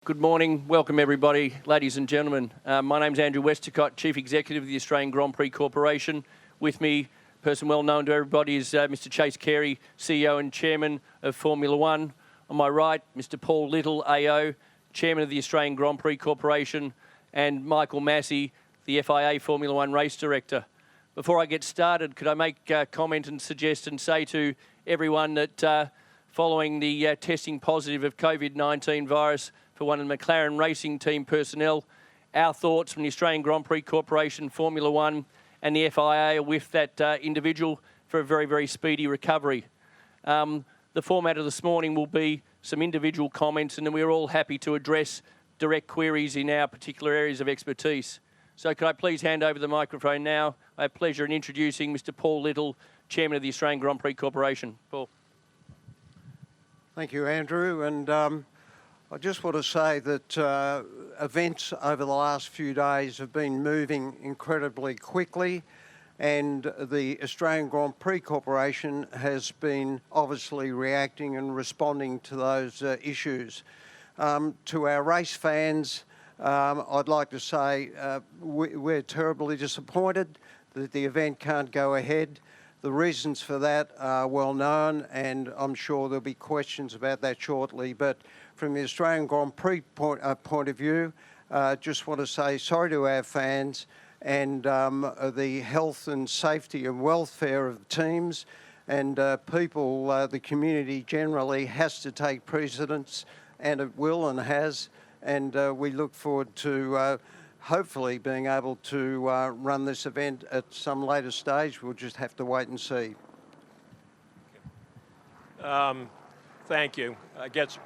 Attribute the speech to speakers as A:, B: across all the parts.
A: Good morning. Welcome everybody, ladies and gentlemen. My name's Andrew Westacott, Chief Executive of the Australian Grand Prix Corporation. With me, a person well known to everybody, is Mr Chase Carey, CEO and Chairman of Formula One. On my right, Mr Paul Little, AO, Chairman of the Australian Grand Prix Corporation, and Michael Massey, the FIA Formula One Race Director. Before I get started, could I make a comment and suggest and say to everyone that following the testing positive of COVID-19 virus for one of the McLaren racing team personnel, our thoughts from the Australian Grand Prix Corporation, Formula One and the FIA are with that individual for a very, very speedy recovery. The format of this morning will be some individual comments, and then we're all happy to address direct queries in our particular areas of expertise. So could I please hand over the microphone now? I have pleasure in introducing Mr Paul Little, Chairman of the Australian Grand Prix Corporation. Paul.
B: Thank you, Andrew. And I just want to say that events over the last few days have been moving incredibly quickly, and the Australian Grand Prix Corporation has been obviously reacting and responding to those issues. To our race fans, I'd like to say we're terribly disappointed that the event can't go ahead. The reasons for that are well known, and I'm sure there'll be questions about that shortly. But from the Australian Grand Prix point of view, just want to say sorry to our fans, and the health and safety and welfare of teams and people, the community generally has to take precedence, and it will and has. And we look forward to hopefully being able to run this event at some later stage. We'll just have to wait and see.
C: Thank you. I guess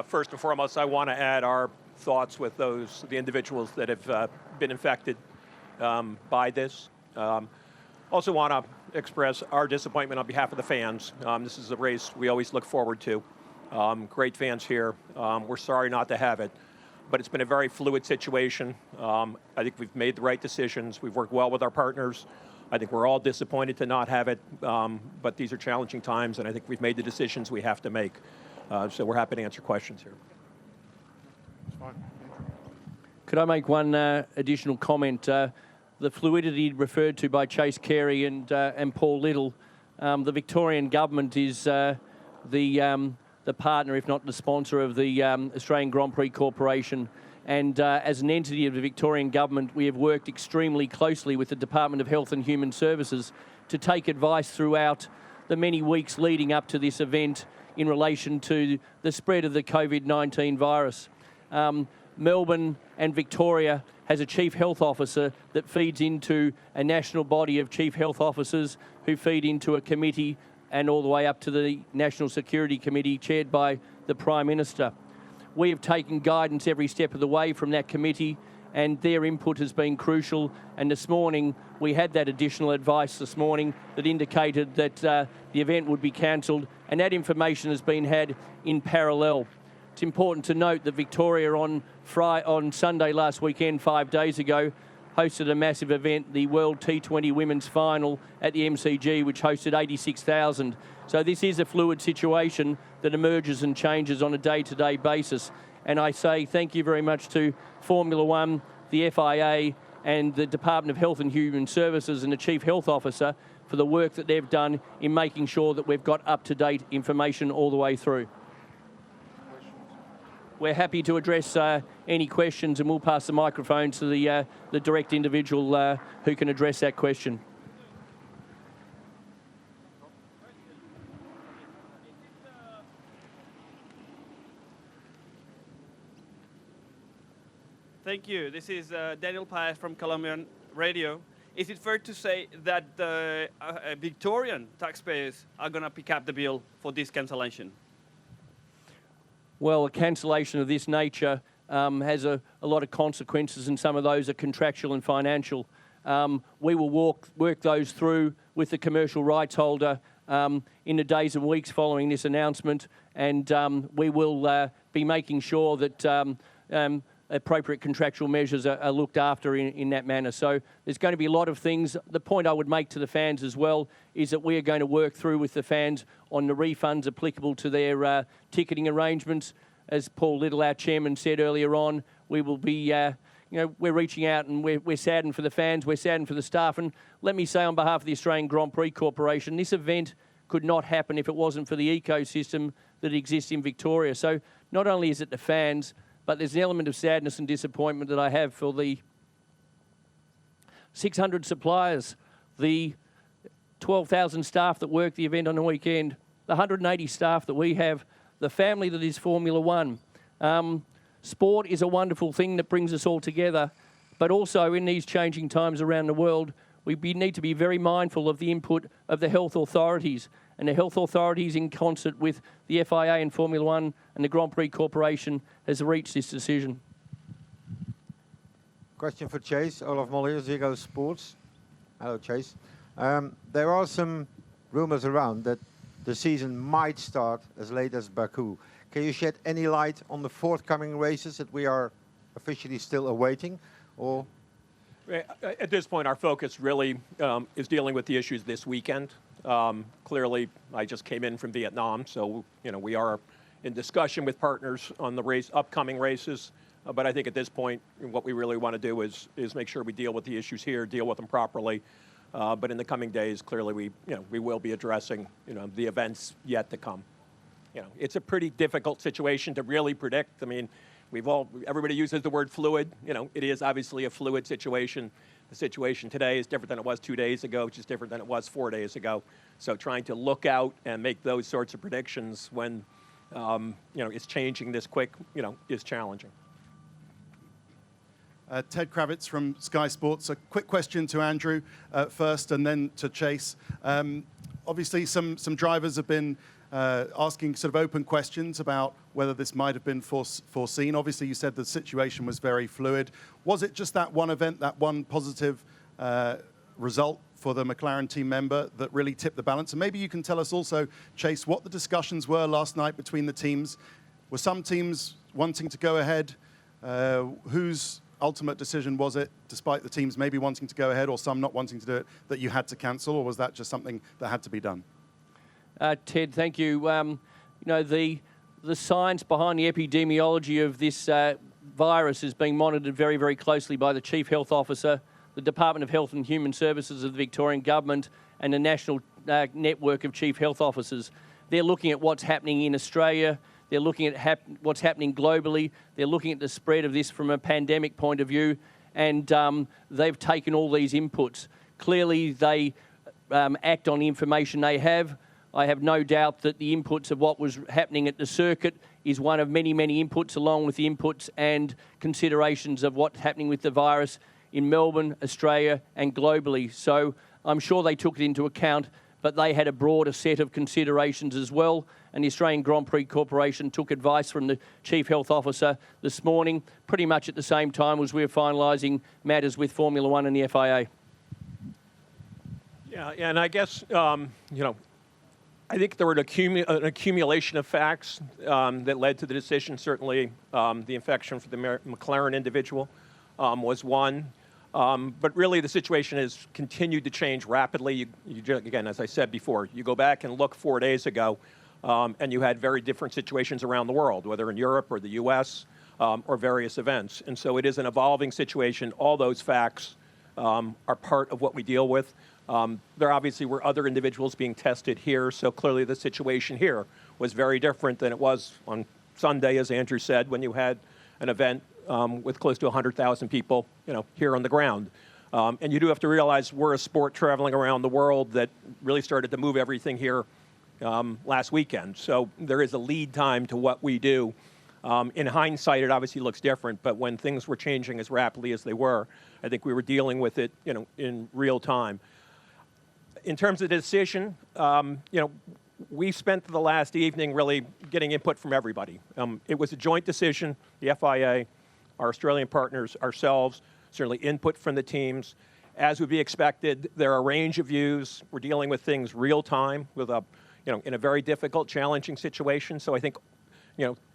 C: first and foremost, I want to add our thoughts with the individuals that have been infected by this. Also want to express our disappointment on behalf of the fans. This is a race we always look forward to. Great fans here. We're sorry not to have it, but it's been a very fluid situation. I think we've made the right decisions. We've worked well with our partners. I think we're all disappointed to not have it, but these are challenging times, and I think we've made the decisions we have to make. So we're happy to answer questions here.
A: Could I make one additional comment? The fluidity referred to by Chase Carey and Paul Little, the Victorian government is the partner, if not the sponsor, of the Australian Grand Prix Corporation. And as an entity of the Victorian government, we have worked extremely closely with the Department of Health and Human Services to take advice throughout the many weeks leading up to this event in relation to the spread of the COVID-19 virus. Melbourne and Victoria has a Chief Health Officer that feeds into a national body of Chief Health Officers who feed into a committee and all the way up to the National Security Committee chaired by the Prime Minister. We have taken guidance every step of the way from that committee, and their input has been crucial. And this morning, we had that additional advice this morning that indicated that the event would be cancelled, and that information has been had in parallel. It's important to note that Victoria on Sunday last weekend, 5 days ago, hosted a massive event, the World T20 Women's Final at the MCG, which hosted 86,000. So this is a fluid situation that emerges and changes on a day-to-day basis. And I say thank you very much to Formula One, the FIA, and the Department of Health and Human Services and the Chief Health Officer for the work that they've done in making sure that we've got up-to-date information all the way through. We're happy to address any questions, and we'll pass the microphone to the direct individual who can address that question.
D: Thank you. This is Daniel Paez from Colombian Radio. Is it fair to say that the Victorian taxpayers are going to pick up the bill for this cancellation?
A: Well, a cancellation of this nature has a lot of consequences, and some of those are contractual and financial. We will work those through with the commercial rights holder in the days and weeks following this announcement, and we will be making sure that appropriate contractual measures are looked after in that manner. So there's going to be a lot of things. The point I would make to the fans as well is that we are going to work through with the fans on the refunds applicable to their ticketing arrangements. as Paul Little, our chairman, said earlier on, we will be, we're reaching out and we're saddened for the fans, we're saddened for the staff. And let me say on behalf of the Australian Grand Prix Corporation, this event could not happen if it wasn't for the ecosystem that exists in Victoria. So not only is it the fans, but there's an element of sadness and disappointment that I have for the 600 suppliers, the 12,000 staff that work the event on the weekend, the 180 staff that we have, the family that is Formula One. Sport is a wonderful thing that brings us all together, but also in these changing times around the world, we need to be very mindful of the input of the health authorities, and the health authorities in concert with the FIA and Formula One and the Grand Prix Corporation has reached this decision.
E: Question for Chase. Olaf Mollier, Ziggo Sports. Hello, Chase. There are some rumors around that the season might start as late as Baku. Can you shed any light on the forthcoming races that we are officially still awaiting? Or
C: at this point, our focus really is dealing with the issues this weekend. Clearly, I just came in from Vietnam, so we are in discussion with partners on the upcoming races. But I think at this point, what we really want to do is make sure we deal with the issues here, deal with them properly. But in the coming days, clearly we will be addressing the events yet to come. It's a pretty difficult situation to really predict. I mean, everybody uses the word fluid. It is obviously a fluid situation. The situation today is different than it was 2 days ago, which is different than it was 4 days ago. So trying to look out and make those sorts of predictions when it's changing this quick, is challenging.
F: Ted Kravitz from Sky Sports. A quick question to Andrew first, and then to Chase. Obviously, some drivers have been asking sort of open questions about whether this might have been foreseen. Obviously, you said the situation was very fluid. Was it just that one event, that one positive result for the McLaren team member that really tipped the balance? And maybe you can tell us also, Chase, what the discussions were last night between the teams. Were some teams wanting to go ahead? Whose ultimate decision was it, despite the teams maybe wanting to go ahead or some not wanting to do it, that you had to cancel, or was that just something that had to be done?
A: Ted, thank you. The science behind the epidemiology of this virus is being monitored very, very closely by the Chief Health Officer, the Department of Health and Human Services of the Victorian Government, and the National Network of Chief Health Officers. They're looking at what's happening in Australia. They're looking at what's happening globally. They're looking at the spread of this from a pandemic point of view, and they've taken all these inputs. Clearly, they act on the information they have. I have no doubt that the inputs of what was happening at the circuit is one of many, many inputs, along with the inputs and considerations of what's happening with the virus in Melbourne, Australia, and globally. So I'm sure they took it into account, but they had a broader set of considerations as well. And the Australian Grand Prix Corporation took advice from the Chief Health Officer this morning, pretty much at the same time as we were finalising matters with Formula One and the FIA.
C: Yeah, and I guess, I think there were an accumulation of facts that led to the decision. Certainly, the infection for the McLaren individual was one. But really, the situation has continued to change rapidly. Again, as I said before, you go back and look 4 days ago, and you had very different situations around the world, whether in Europe or the U.S. Or various events. And so it is an evolving situation. All those facts are part of what we deal with. There obviously were other individuals being tested here, so clearly the situation here was very different than it was on Sunday, as Andrew said, when you had an event with close to 100,000 people, here on the ground. And you do have to realize we're a sport traveling around the world that really started to move everything here last weekend. So there is a lead time to what we do. In hindsight, it obviously looks different, but when things were changing as rapidly as they were, I think we were dealing with it, in real time. In terms of the decision, we spent the last evening really getting input from everybody. It was a joint decision, the FIA, our Australian partners, ourselves, certainly input from the teams. As would be expected, there are a range of views. We're dealing with things real time with in a very difficult, challenging situation. So I think,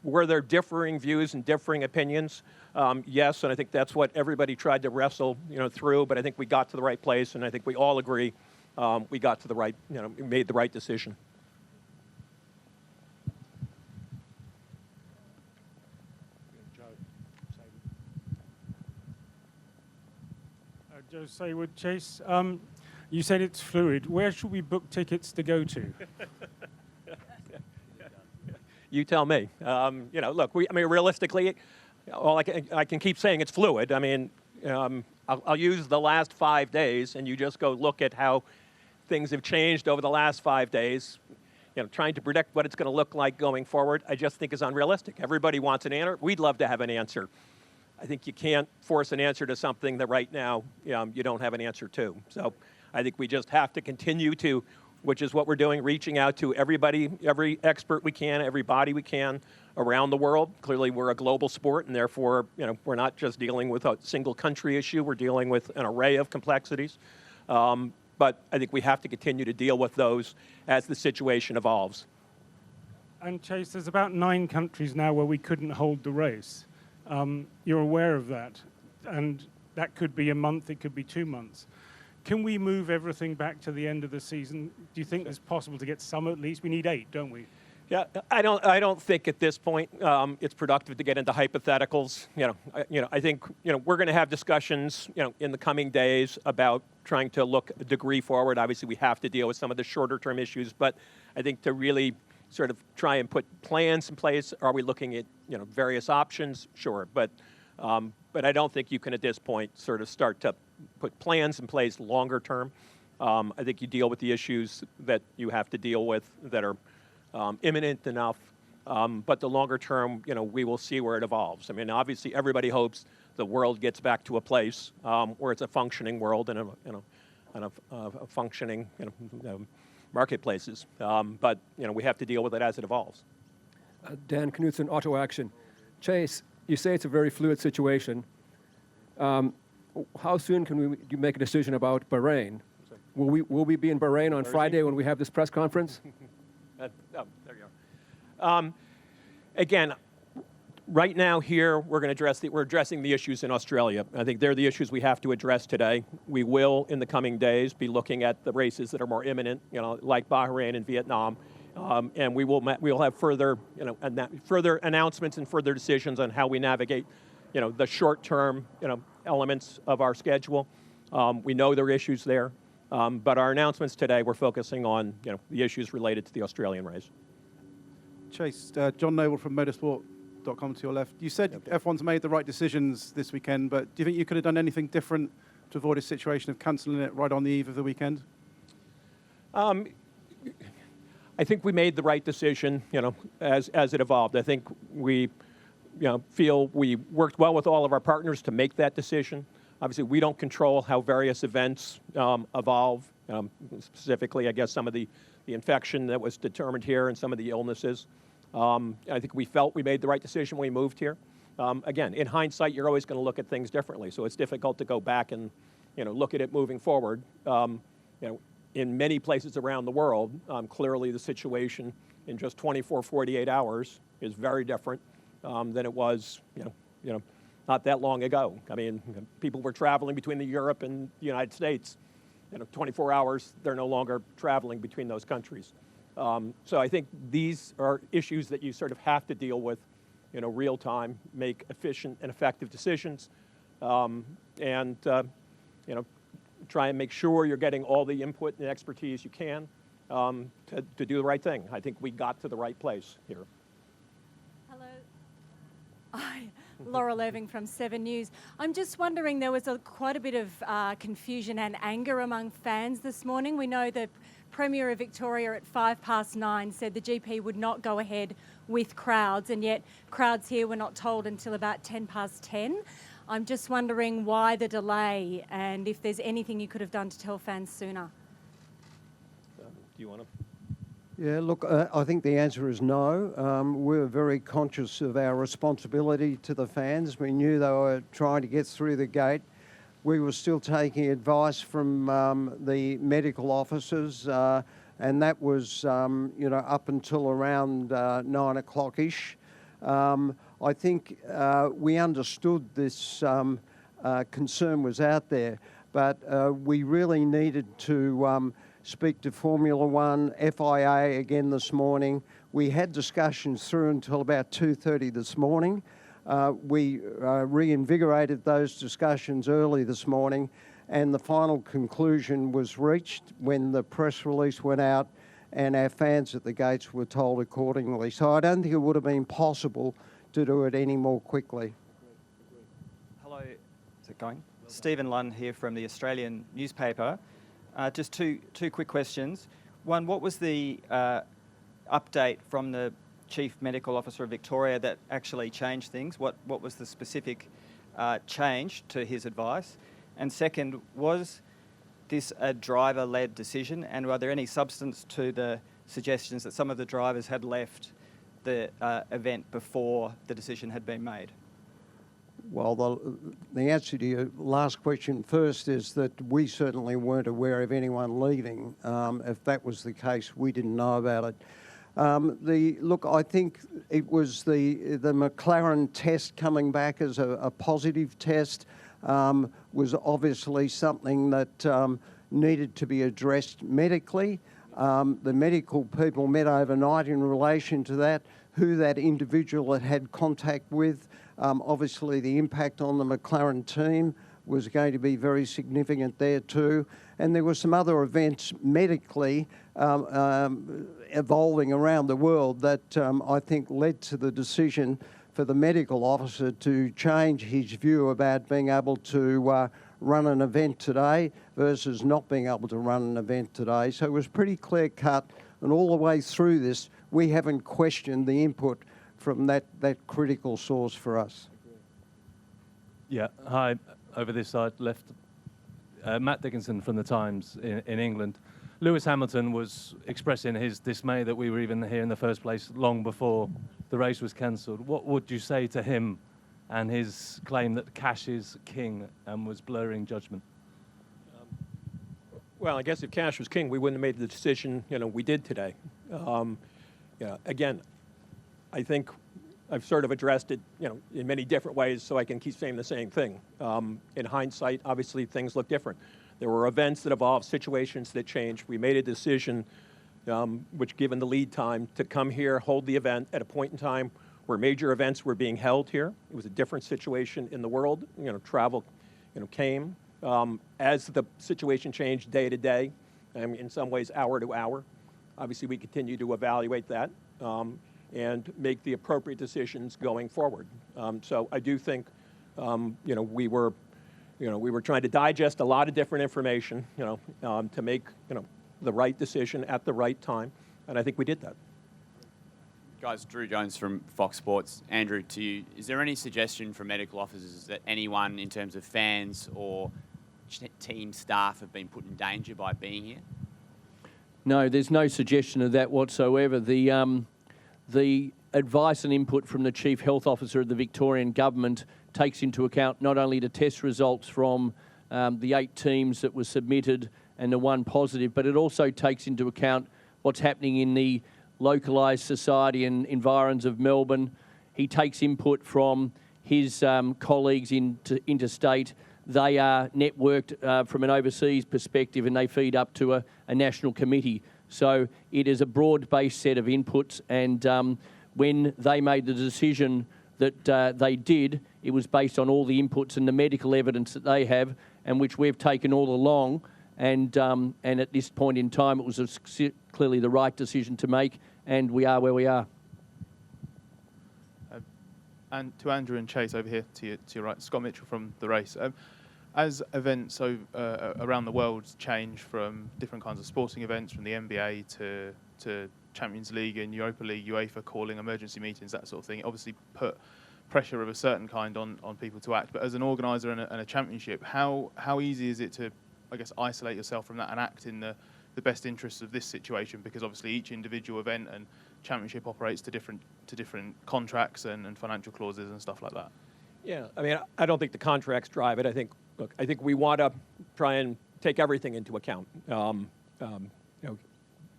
C: were there differing views and differing opinions? Yes, and I think that's what everybody tried to wrestle, through. But I think we got to the right place, and I think we all agree we got to the right, made the right decision.
G: Joe Saywood, Chase. You said it's fluid. Where should we book tickets to go to?
C: You tell me. Look, realistically, I can keep saying it's fluid. I'll use the last 5 days, and you just go look at how things have changed over the last 5 days. Trying to predict what it's going to look like going forward, I just think is unrealistic. Everybody wants an answer. We'd love to have an answer. I think you can't force an answer to something that right now you don't have an answer to. So I think we just have to continue to, which is what we're doing, reaching out to everybody, every expert we can, every body we can around the world. Clearly, we're a global sport, and therefore, we're not just dealing with a single country issue. We're dealing with an array of complexities. But I think we have to continue to deal with those as the situation evolves.
G: And Chase, there's about 9 countries now where we couldn't hold the race. You're aware of that. And that could be a month, it could be 2 months. Can we move everything back to the end of the season? Do you think it's possible to get some at least? We need 8, don't we?
C: Yeah, I don't think at this point it's productive to get into hypotheticals. I think we're going to have discussions in the coming days about trying to look a degree forward. Obviously, we have to deal with some of the shorter term issues, but I think to really sort of try and put plans in place, are we looking at various options? Sure, but I don't think you can at this point sort of start to put plans in place longer term. I think you deal with the issues that you have to deal with that are imminent enough, but the longer term, we will see where it evolves. Obviously, everybody hopes the world gets back to a place where it's a functioning world and a functioning marketplaces. But we have to deal with it as it evolves.
H: Dan Knutson, Auto Action. Chase, you say it's a very fluid situation. How soon can you make a decision about Bahrain? Will we be in Bahrain on Friday when we have this press conference?
C: There you are. Again, right now here we're addressing the issues in Australia. I think they're the issues we have to address today. We will in the coming days be looking at the races that are more imminent, like Bahrain and Vietnam, and we will have further further announcements and further decisions on how we navigate the short-term elements of our schedule. We know there are issues there. But our announcements today, we're focusing on the issues related to the Australian race.
I: Chase, John Noble from motorsport.com to your left. You said F1's made the right decisions this weekend, but do you think you could have done anything different to avoid a situation of cancelling it right on the eve of the weekend?
C: I think we made the right decision, as it evolved. I think we feel we worked well with all of our partners to make that decision. Obviously, we don't control how various events evolve, specifically, I guess, some of the infection that was determined here and some of the illnesses. I think we felt we made the right decision when we moved here. Again, in hindsight, you're always going to look at things differently, so it's difficult to go back and look at it moving forward. In many places around the world, clearly the situation in just 24, 48 hours is very different than it was, not that long ago. People were traveling between Europe and the United States. 24 hours, they're no longer traveling between those countries. So I think these are issues that you sort of have to deal with, real time, make efficient and effective decisions, and try and make sure you're getting all the input and expertise you can to do the right thing. I think we got to the right place here.
J: Hello. Laura Irving from 7 News. I'm just wondering, there was quite a bit of confusion and anger among fans this morning. We know the Premier of Victoria at 9:05 said the GP would not go ahead with crowds, and yet crowds here were not told until about 10:10. I'm just wondering why the delay and if there's anything you could have done to tell fans sooner.
C: Do you want to?
B: Yeah, look, I think the answer is no. We were very conscious of our responsibility to the fans. We knew they were trying to get through the gate. We were still taking advice from the medical officers, and that was, up until around 9 o'clock-ish. I think we understood this concern was out there, but we really needed to speak to Formula One, FIA again this morning. We had discussions through until about 2:30 this morning. We reinvigorated those discussions early this morning, and the final conclusion was reached when the press release went out and our fans at the gates were told accordingly. So I don't think it would have been possible to do it any more quickly.
K: Hello, is it going? Stephen Lunn here from the Australian newspaper. Just two quick questions. One, what was the update from the Chief Medical Officer of Victoria that actually changed things? What was the specific change to his advice? And second, was this a driver-led decision, and were there any substance to the suggestions that some of the drivers had left the event before the decision had been made?
B: Well, the answer to your last question first is that we certainly weren't aware of anyone leaving. If that was the case, we didn't know about it. Look, I think it was the McLaren test coming back as a positive test was obviously something that needed to be addressed medically. The medical people met overnight in relation to that, who that individual had contact with. Obviously, the impact on the McLaren team was going to be very significant there too. And there were some other events medically evolving around the world that I think led to the decision for the medical officer to change his view about being able to run an event today versus not being able to run an event today. So it was pretty clear cut, and all the way through this, we haven't questioned the input from that critical source for us.
L: Yeah, hi, over this side, left. Matt Dickinson from The Times in England. Lewis Hamilton was expressing his dismay that we were even here in the first place long before the race was cancelled. What would you say to him and his claim that cash is king and was blurring judgment?
C: Well, I guess if cash was king, we wouldn't have made the decision, we did today. Again, I think I've sort of addressed it, in many different ways, so I can keep saying the same thing. In hindsight, obviously, things look different. There were events that evolved, situations that changed. We made a decision, which, given the lead time, to come here, hold the event at a point in time where major events were being held here. It was a different situation in the world. Travel, came. As the situation changed day to day, in some ways hour to hour, obviously we continue to evaluate that and make the appropriate decisions going forward. So I do think, we were trying to digest a lot of different information, to make, the right decision at the right time, and I think we did that.
M: Guys, Drew Jones from Fox Sports. Andrew, to you, is there any suggestion from medical officers that anyone in terms of fans or team staff have been put in danger by being here?
A: No, there's no suggestion of that whatsoever. The advice and input from the Chief Health Officer of the Victorian Government takes into account not only the test results from the 8 teams that were submitted and the 1 positive, but it also takes into account what's happening in the localised society and environs of Melbourne. He takes input from his colleagues interstate. They are networked from an overseas perspective, and they feed up to a national committee. So it is a broad-based set of inputs, and when they made the decision that they did, it was based on all the inputs and the medical evidence that they have, and which we've taken all along. And at this point in time, it was clearly the right decision to make, and we are where we are.
N: And to Andrew and Chase over here, to your right, Scott Mitchell from The Race. As events around the world change from different kinds of sporting events, from the NBA to Champions League and Europa League, UEFA calling emergency meetings, that sort of thing, it obviously put pressure of a certain kind on people to act. But as an organiser and a championship, how easy is it to, I guess, isolate yourself from that and act in the best interests of this situation? Because obviously each individual event and championship operates to different contracts and financial clauses and stuff like that.
C: Yeah, I mean, I don't think the contracts drive it. I think we want to try and take everything into account.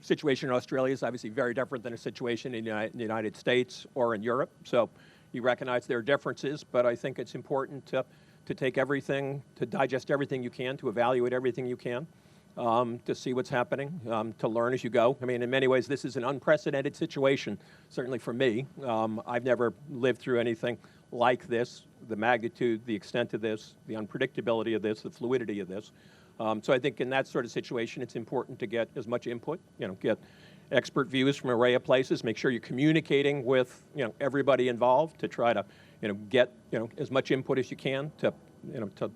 C: Situation in Australia is obviously very different than a situation in the United States or in Europe. So you recognize there are differences, but I think it's important to take everything, to digest everything you can, to evaluate everything you can, to see what's happening, to learn as you go. I mean, in many ways, this is an unprecedented situation, certainly for me. I've never lived through anything like this, the magnitude, the extent of this, the unpredictability of this, the fluidity of this. So I think in that sort of situation, it's important to get as much input, get expert views from an array of places, make sure you're communicating with, everybody involved to try to, get, as much input as you can to, to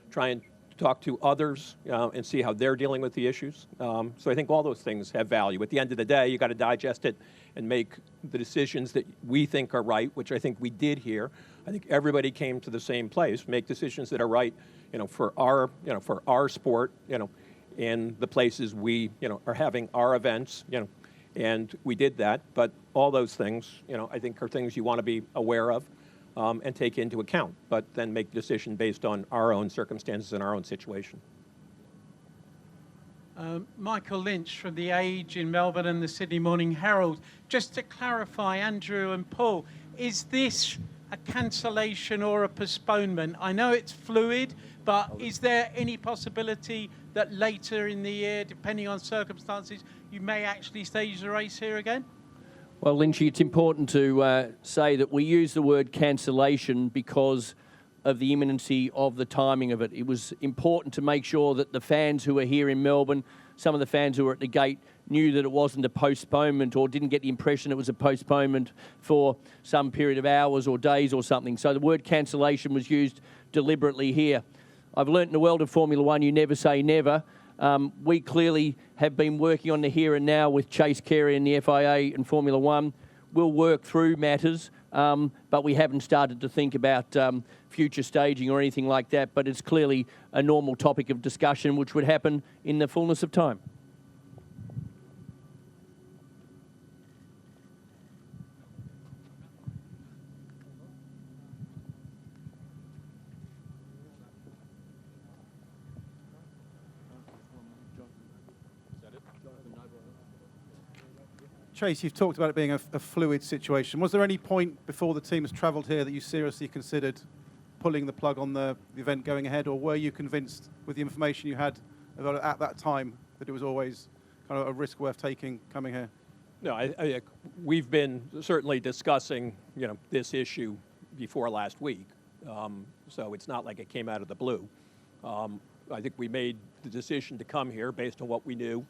C: try and talk to others and see how they're dealing with the issues. So I think all those things have value. At the end of the day, you got to digest it and make the decisions that we think are right, which I think we did here. I think everybody came to the same place, make decisions that are right, for our sport, in the places we, are having our events, and we did that. But all those things, I think are things you want to be aware of. And take into account, but then make the decision based on our own circumstances and our own situation.
O: Michael Lynch from The Age in Melbourne and the Sydney Morning Herald. Just to clarify, Andrew and Paul, is this a cancellation or a postponement? I know it's fluid, but is there any possibility that later in the year, depending on circumstances, you may actually stage the race here again?
A: Well, Lynchy, it's important to say that we use the word cancellation because of the imminency of the timing of it. It was important to make sure that the fans who are here in Melbourne, some of the fans who were at the gate, knew that it wasn't a postponement or didn't get the impression it was a postponement for some period of hours or days or something. So the word cancellation was used deliberately here. I've learnt in the world of Formula One, you never say never. We clearly have been working on the here and now with Chase Carey and the FIA and Formula One. We'll work through matters, but we haven't started to think about future staging or anything like that. But it's clearly a normal topic of discussion which would happen in the fullness of time.
I: Chase, you've talked about it being a fluid situation. Was there any point before the team has travelled here that you seriously considered pulling the plug on the event going ahead, or were you convinced with the information you had about it at that time that it was always kind of a risk worth taking coming here?
C: No, we've been certainly discussing, this issue before last week, so it's not like it came out of the blue. I think we made the decision to come here based on what we knew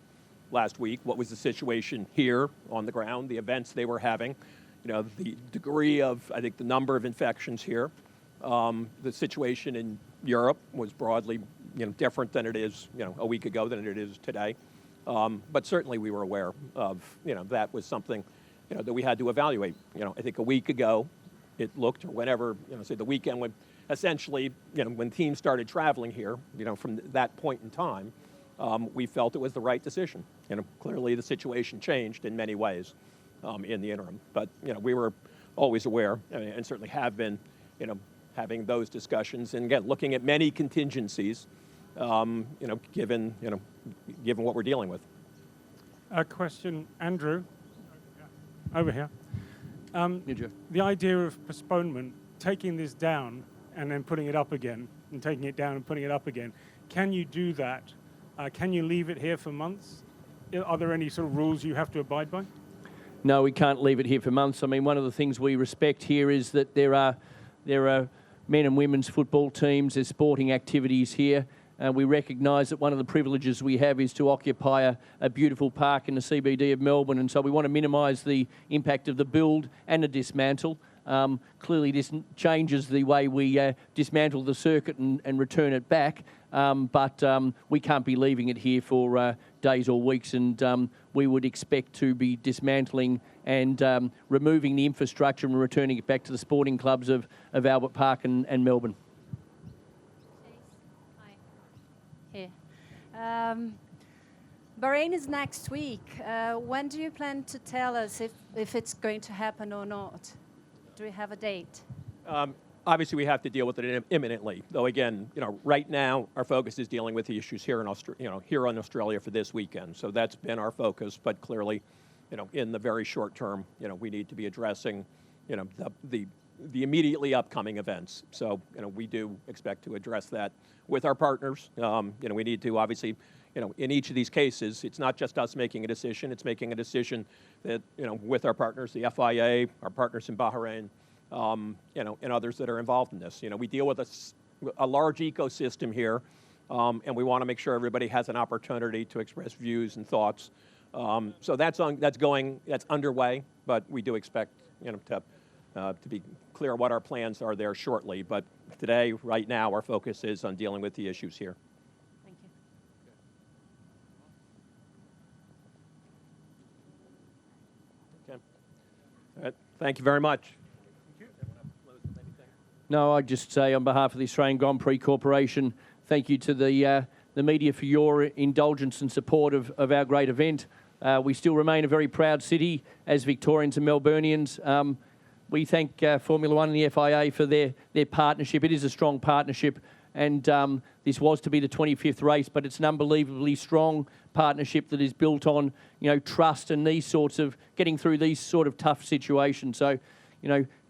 C: last week, what was the situation here on the ground, the events they were having, the degree of, I think, the number of infections here. The situation in Europe was broadly, different than it is, a week ago than it is today. But certainly we were aware of, that was something, that we had to evaluate. I think a week ago it looked, or whenever, say the weekend when essentially, when teams started traveling here, from that point in time, we felt it was the right decision. Clearly the situation changed in many ways in the interim. But, we were always aware and certainly have been, having those discussions. And again, looking at many contingencies, given what we're dealing with.
G: A question, Andrew, over here. The idea of postponement, taking this down and then putting it up again, and taking it down and putting it up again, can you do that? Can you leave it here for months? Are there any sort of rules you have to abide by?
A: No, we can't leave it here for months. I mean, one of the things we respect here is that there are men and women's football teams, there's sporting activities here. We recognise that one of the privileges we have is to occupy a beautiful park in the CBD of Melbourne, and so we want to minimise the impact of the build and the dismantle. Clearly this changes the way we dismantle the circuit and return it back, but we can't be leaving it here for days or weeks, and we would expect to be dismantling and removing the infrastructure and returning it back to the sporting clubs of Albert Park and Melbourne.
P: Here. Bahrain is next week. When do you plan to tell us if it's going to happen or not? Do we have a date?
C: Obviously, we have to deal with it imminently. Though again, right now our focus is dealing with the issues here in here in Australia for this weekend. So that's been our focus. But clearly, in the very short term, we need to be addressing, the immediately upcoming events. So we do expect to address that with our partners. We need to obviously, in each of these cases, it's not just us making a decision. It's making a decision that with our partners, the FIA, our partners in Bahrain, and others that are involved in this. We deal with a large ecosystem here, and we want to make sure everybody has an opportunity to express views and thoughts. So that's underway, but we do expect to be clear what our plans are there shortly. But today, right now, our focus is on dealing with the issues here.
J: Thank you.
C: Okay. All right. Thank you very much.
A: No, I'd just say on behalf of the Australian Grand Prix Corporation, thank you to the media for your indulgence and support of our great event. We still remain a very proud city as Victorians and Melburnians. We thank Formula One and the FIA for their partnership. It is a strong partnership, and this was to be the 25th race, but it's an unbelievably strong partnership that is built on, trust and these sorts of getting through these sort of tough situations. So,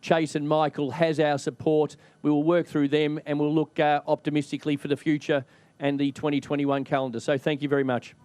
A: Chase and Michael has our support. We will work through them, and we'll look optimistically for the future and the 2021 calendar. So thank you very much.